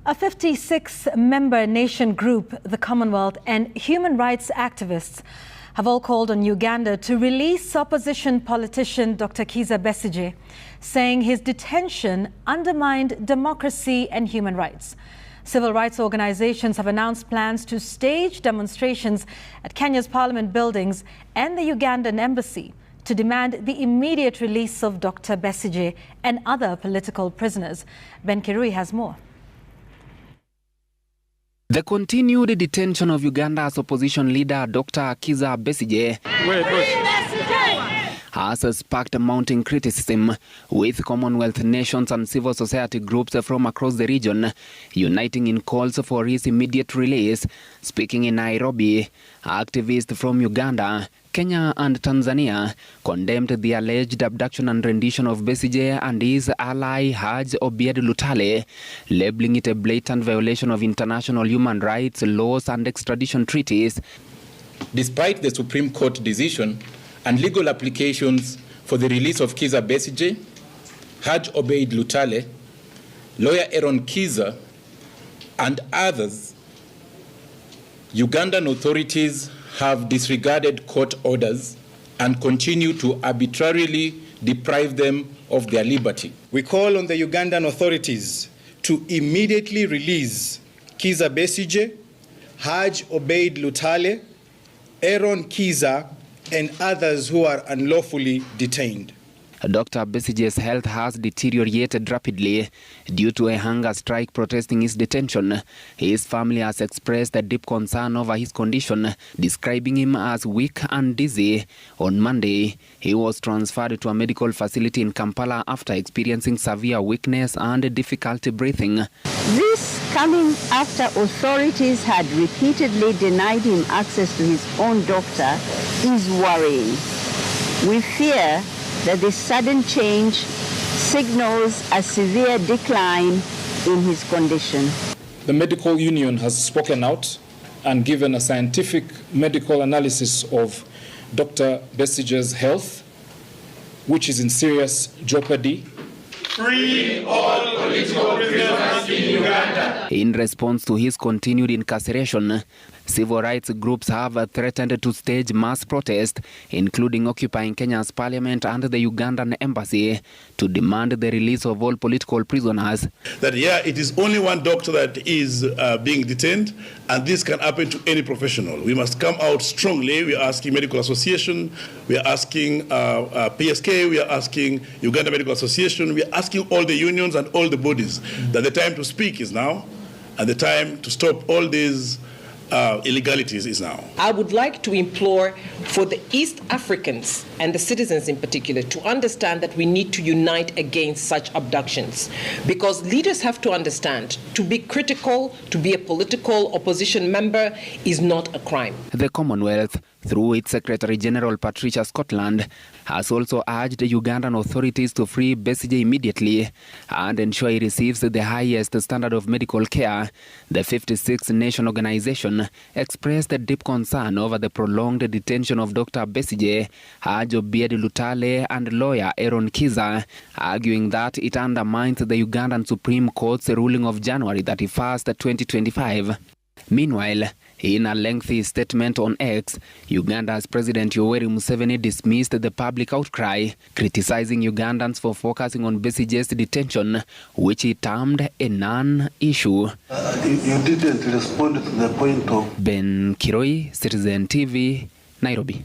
A 56-member nation group, the Commonwealth, and human rights activists have all called on Uganda to release opposition politician Dr. Kizza Besigye, saying his detention undermined democracy and human rights. Civil rights organizations have announced plans to stage demonstrations at Kenya's parliament buildings and the Ugandan embassy to demand the immediate release of Dr. Besigye and other political prisoners. Ben Kirui has more. The continued detention of Uganda's opposition leader Dr. Kizza Besigye has sparked mounting criticism, with Commonwealth nations and civil society groups from across the region uniting in calls for his immediate release. Speaking in Nairobi, activists from Uganda, Kenya and Tanzania condemned the alleged abduction and rendition of Besigye and his ally Haj Obied Lutale, labeling it a blatant violation of international human rights laws and extradition treaties. Despite the Supreme Court decision and legal applications for the release of Kizza Besigye, Haj Obied Lutale, lawyer Aaron Kizza, and others, Ugandan authorities have disregarded court orders and continue to arbitrarily deprive them of their liberty. We call on the Ugandan authorities to immediately release Kizza Besigye, Haj Obied Lutale, Aaron Kizza, and others who are unlawfully detained. Dr. Besigye's health has deteriorated rapidly due to a hunger strike protesting his detention. His family has expressed a deep concern over his condition, describing him as weak and dizzy. On Monday, he was transferred to a medical facility in Kampala after experiencing severe weakness and difficulty breathing. This coming after authorities had repeatedly denied him access to his own doctor is worrying. We fear that this sudden change signals a severe decline in his condition. The medical union has spoken out and given a scientific medical analysis of Dr. Besigye's health, which is in serious jeopardy. Free all political prisoners in Uganda. In response to his continued incarceration, civil rights groups have threatened to stage mass protest, including occupying Kenya's parliament and the Ugandan embassy, to demand the release of all political prisoners. That, it is only one doctor that is being detained, and this can happen to any professional. We must come out strongly. We are asking Medical Association, we are asking PSK, we are asking Uganda Medical Association, we are asking all the unions and all the bodies that the time to speak is now, and the time to stop all these illegalities is now. I would like to implore for the East Africans and the citizens in particular to understand that we need to unite against such abductions, because leaders have to understand to be critical, to be a political opposition member is not a crime. The Commonwealth, through its Secretary General Patricia Scotland, has also urged the Ugandan authorities to free Besigye immediately and ensure he receives the highest standard of medical care. The 56-nation organization expressed a deep concern over the prolonged detention of Dr. Besigye, Haj Obied Lutale, and lawyer Aaron Kizza, arguing that it undermines the Ugandan Supreme Court's ruling of January 31st, 2025. Meanwhile, in a lengthy statement on X, Uganda's President Yoweri Museveni dismissed the public outcry, criticizing Ugandans for focusing on Besigye's detention, which he termed a non-issue. You didn't respond to the point of... Ben Kirui, Citizen TV, Nairobi.